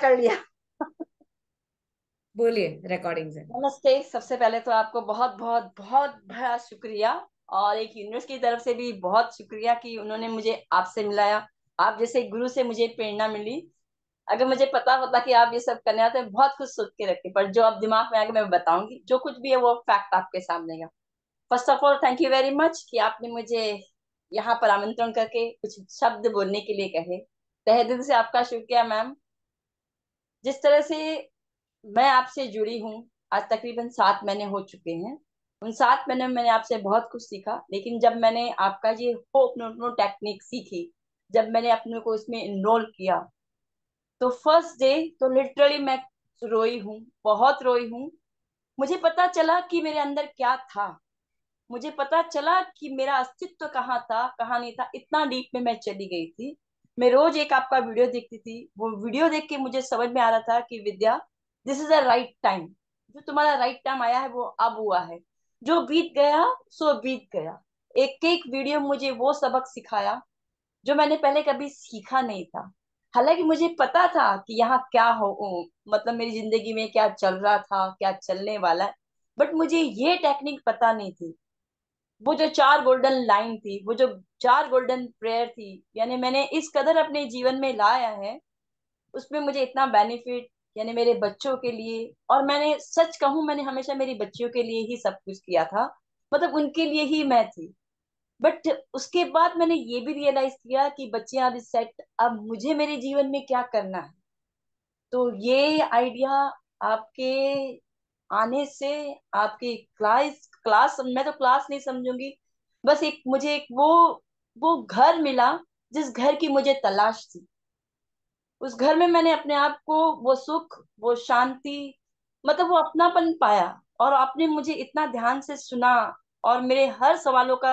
कर लिया। बोलिए रिकॉर्डिंग से। नमस्ते। सबसे पहले तो आपको बहुत बहुत बहुत बड़ा शुक्रिया। और एक यूनिवर्स की तरफ से भी बहुत शुक्रिया कि उन्होंने मुझे आपसे मिलाया। आप जैसे गुरु से मुझे प्रेरणा मिली। अगर मुझे पता होता कि आप ये सब करने आते हैं, बहुत कुछ सोच के रखती, पर जो अब दिमाग में आगे मैं बताऊंगी, जो कुछ भी है वो फैक्ट आपके सामने है। First of all thank you very much कि आपने मुझे यहाँ पर आमंत्रण करके कुछ शब्द बोलने के लिए कहे। तहे दिल से आपका शुक्रिया मैम। जिस तरह से मैं आपसे जुड़ी हूँ, आज तकरीबन 7 महीने हो चुके हैं। उन 7 महीने में मैंने आपसे बहुत कुछ सीखा, लेकिन जब मैंने आपका ये होप नो टेक्निक सीखी, जब मैंने अपने को इसमें इनरोल किया, तो फर्स्ट डे तो लिटरली मैं रोई हूँ, बहुत रोई हूँ। मुझे पता चला कि मेरे अंदर क्या था। मुझे पता चला कि मेरा अस्तित्व कहाँ था, कहाँ नहीं था। इतना डीप में मैं चली गई थी। मैं रोज एक आपका वीडियो देखती थी। वो वीडियो देख के मुझे समझ में आ रहा था कि Vidya, this is a right time. जो तुम्हारा राइट टाइम आया है वो अब हुआ है। जो बीत गया सो बीत गया। एक एक वीडियो मुझे वो सबक सिखाया जो मैंने पहले कभी सीखा नहीं था। हालांकि मुझे पता था कि यहाँ क्या हो, मतलब मेरी जिंदगी में क्या चल रहा था, क्या चलने वाला है, बट मुझे ये टेक्निक पता नहीं थी। वो जो 4 गोल्डन लाइन थी, वो जो 4 गोल्डन प्रेयर थी, यानी मैंने इस कदर अपने जीवन में लाया है, उसमें मुझे इतना बेनिफिट, यानी मेरे बच्चों के लिए। और मैंने सच कहूं, मैंने हमेशा मेरी बच्चियों के लिए ही सब कुछ किया था, मतलब उनके लिए ही मैं थी। बट उसके बाद मैंने ये भी रियलाइज किया कि बच्चियां अब सेट, अब मुझे मेरे जीवन में क्या करना है। तो ये आइडिया आपके आने से, आपकी क्लास क्लास मैं तो क्लास नहीं समझूंगी, बस एक मुझे एक वो घर मिला जिस घर की मुझे तलाश थी। उस घर में मैंने अपने आप को, वो सुख, वो शांति, मतलब वो अपनापन पाया। और आपने मुझे इतना ध्यान से सुना, और मेरे हर सवालों का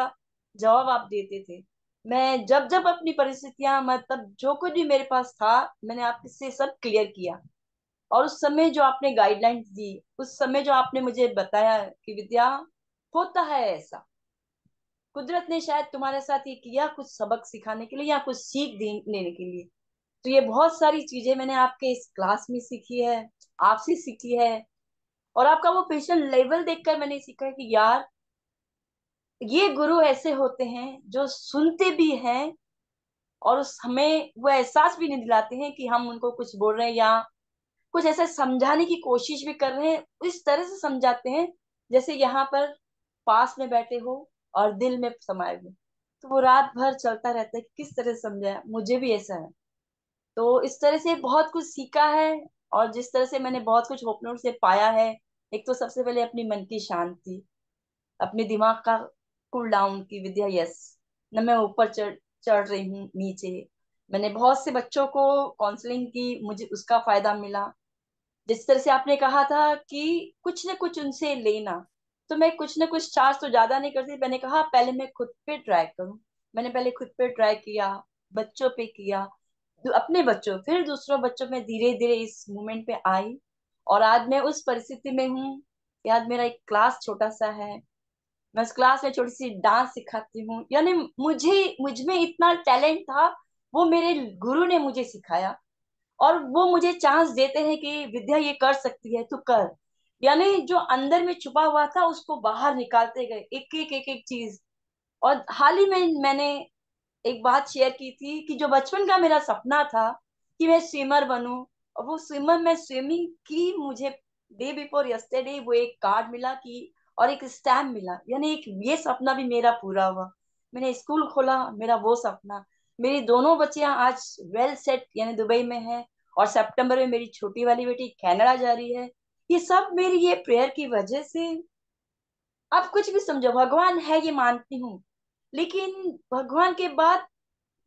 जवाब आप देते थे। मैं जब जब अपनी परिस्थितियां, मतलब जो कुछ भी मेरे पास था, मैंने आपसे सब क्लियर किया। और उस समय जो आपने गाइडलाइंस दी, उस समय जो आपने मुझे बताया कि विद्या, होता है ऐसा, कुदरत ने शायद तुम्हारे साथ ये किया कुछ सबक सिखाने के लिए या कुछ लेने के लिए। तो ये बहुत सारी चीजें मैंने आपके इस क्लास में सीखी है, आपसे सीखी है। और आपका वो पेशेंट लेवल देखकर मैंने सीखा है कि यार, ये गुरु ऐसे होते हैं जो सुनते भी हैं, और उस हमें वो एहसास भी नहीं दिलाते हैं कि हम उनको कुछ बोल रहे हैं, या कुछ ऐसा समझाने की कोशिश भी कर रहे हैं। इस तरह से समझाते हैं जैसे यहाँ पर पास में बैठे हो और दिल में समाये हुए। तो वो रात भर चलता रहता है कि किस तरह से समझाया, मुझे भी ऐसा है। तो इस तरह से बहुत कुछ सीखा है। और जिस तरह से मैंने बहुत कुछ ओपनर से पाया है, एक तो सबसे पहले अपनी मन की शांति, अपने दिमाग का कूल डाउन की विद्या। यस, न मैं ऊपर चढ़ चढ़ रही हूँ नीचे। मैंने बहुत से बच्चों को काउंसलिंग की, मुझे उसका फायदा मिला। जिस तरह से आपने कहा था कि कुछ न कुछ उनसे लेना, तो मैं कुछ न कुछ चार्ज तो ज्यादा नहीं करती। मैंने कहा पहले मैं खुद पे ट्राई करूं। मैंने पहले खुद पे ट्राई किया, बच्चों पे किया, अपने बच्चों, फिर दूसरों बच्चों में धीरे धीरे इस मूवमेंट पे आई। और आज मैं उस परिस्थिति में हूँ कि आज मेरा एक क्लास छोटा सा है। मैं उस क्लास में छोटी सी डांस सिखाती हूँ। यानी मुझ में इतना टैलेंट था, वो मेरे गुरु ने मुझे सिखाया। और वो मुझे चांस देते हैं कि विद्या ये कर सकती है, तू कर। यानी जो अंदर में छुपा हुआ था उसको बाहर निकालते गए, एक एक चीज। और हाल ही में मैंने एक बात शेयर की थी कि जो बचपन का मेरा सपना था कि मैं स्विमर बनूं, और वो स्विमर, मैं स्विमिंग की, मुझे डे बिफोर यस्टरडे वो एक कार्ड मिला कि, और एक स्टैम्प मिला, यानी एक ये सपना भी मेरा पूरा हुआ। मैंने स्कूल खोला, मेरा वो सपना। मेरी दोनों बच्चियां आज वेल सेट, यानी दुबई में है। और सितंबर में मेरी छोटी वाली बेटी कनाडा जा रही है। ये सब मेरी ये प्रेयर की वजह से। आप कुछ भी समझो, भगवान है ये मानती हूँ, लेकिन भगवान के बाद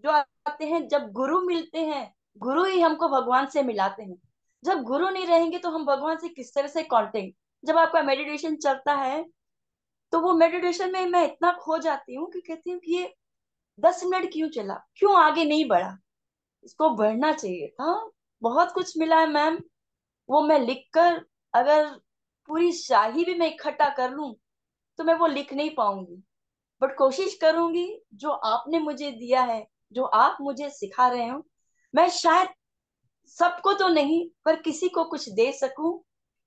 जो आते हैं, जब गुरु मिलते हैं, गुरु ही हमको भगवान से मिलाते हैं। जब गुरु नहीं रहेंगे तो हम भगवान से किस तरह से कांटेक्ट। जब आपका मेडिटेशन चलता है, तो वो मेडिटेशन में मैं इतना खो जाती हूँ कि कहती हूँ कि ये 10 मिनट क्यों चला, क्यों आगे नहीं बढ़ा, इसको बढ़ना चाहिए था। बहुत कुछ मिला है मैम। वो मैं लिख कर, अगर पूरी शाही भी मैं इकट्ठा कर लूं, तो मैं वो लिख नहीं पाऊंगी। बट कोशिश करूंगी, जो आपने मुझे दिया है, जो आप मुझे सिखा रहे हो, मैं शायद सबको तो नहीं, पर किसी को कुछ दे सकूं,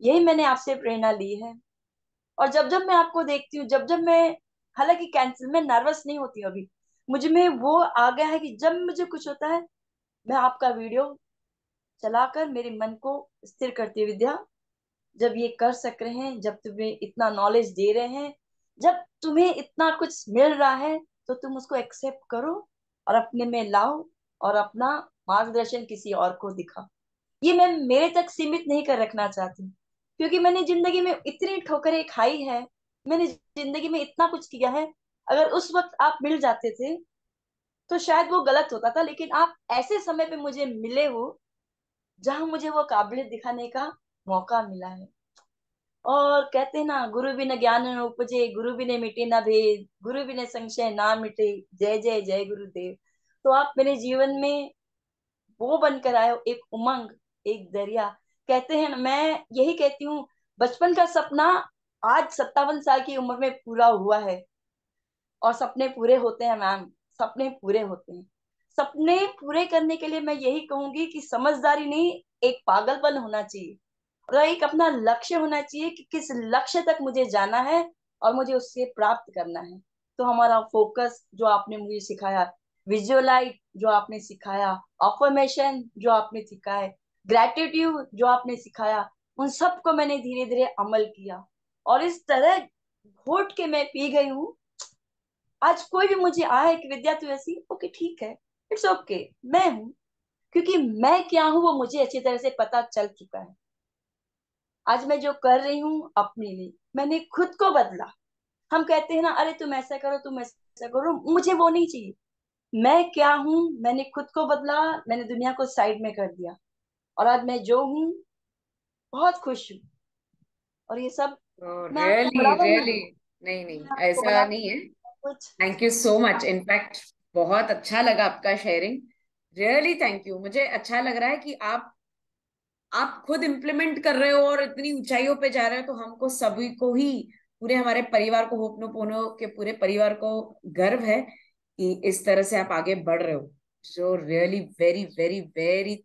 यही मैंने आपसे प्रेरणा ली है। और जब जब मैं आपको देखती हूँ, जब जब मैं, हालांकि कैंसर में नर्वस नहीं होती हूँ अभी, मुझ में वो आ गया है कि जब मुझे कुछ होता है, मैं आपका वीडियो चलाकर मेरे मन को स्थिर करती हूँ। विद्या, जब ये कर सक रहे हैं, जब तुम्हें इतना नॉलेज दे रहे हैं, जब तुम्हें इतना कुछ मिल रहा है, तो तुम उसको एक्सेप्ट करो और अपने में लाओ, और अपना मार्गदर्शन किसी और को दिखाओ। ये मैं मेरे तक सीमित नहीं कर रखना चाहती, क्योंकि मैंने जिंदगी में इतनी ठोकरें खाई है, मैंने जिंदगी में इतना कुछ किया है। अगर उस वक्त आप मिल जाते थे तो शायद वो गलत होता था, लेकिन आप ऐसे समय पे मुझे मिले हो जहां मुझे वो काबिलियत दिखाने का मौका मिला है। और कहते हैं ना, गुरु बिन ज्ञान न उपजे, गुरु बिन मिटे ना भेद, गुरु बिन संशय ना मिटे, जय जय जय गुरुदेव। तो आप मेरे जीवन में वो बनकर आए हो, एक उमंग, एक दरिया। कहते हैं ना, मैं यही कहती हूँ, बचपन का सपना आज 57 साल की उम्र में पूरा हुआ है। और सपने पूरे होते हैं मैम, सपने पूरे होते हैं। सपने पूरे करने के लिए मैं यही कहूंगी कि समझदारी नहीं, एक पागलपन होना चाहिए, और एक अपना लक्ष्य होना चाहिए कि किस लक्ष्य तक मुझे जाना है और मुझे उससे प्राप्त करना है। तो हमारा फोकस जो आपने मुझे सिखाया, विजुअलाइज जो आपने सिखाया, अफर्मेशन जो आपने सिखाया, ग्रेटिट्यूड जो आपने सिखाया, उन सबको मैंने धीरे धीरे अमल किया। और इस तरह घोट के मैं पी गई हूँ। आज कोई भी मुझे आए कि विद्या तू ऐसी, ओके ठीक है, इट्स ओके, मैं हूँ। क्योंकि मैं क्या हूँ वो मुझे अच्छी तरह से पता चल चुका है। आज मैं जो कर रही हूँ अपने लिए, मैंने खुद को बदला। हम कहते हैं ना, अरे तुम ऐसा करो, तुम ऐसा करो, मुझे वो नहीं चाहिए। मैं क्या हूँ, मैंने खुद को बदला, मैंने दुनिया को साइड में कर दिया, और आज मैं जो हूँ, बहुत खुश हूँ। और ये सब मैं आपको रियली बढ़ावा नहीं रियली, दूँ, नहीं नहीं, मैं आपको ऐसा बढ़ावा नहीं है। कुछ। Thank you so much, in fact बहुत अच्छा लगा आपका शेयरिंग। Really thank you. मुझे अच्छा लग रहा है कि आप खुद इम्प्लीमेंट कर रहे हो और इतनी ऊंचाइयों पे जा रहे हो, तो हमको सभी को ही, पूरे हमारे परिवार को, होपनोपोनो के पूरे परिवार को गर्व है कि इस तरह से आप आगे बढ़ रहे हो। So really very very very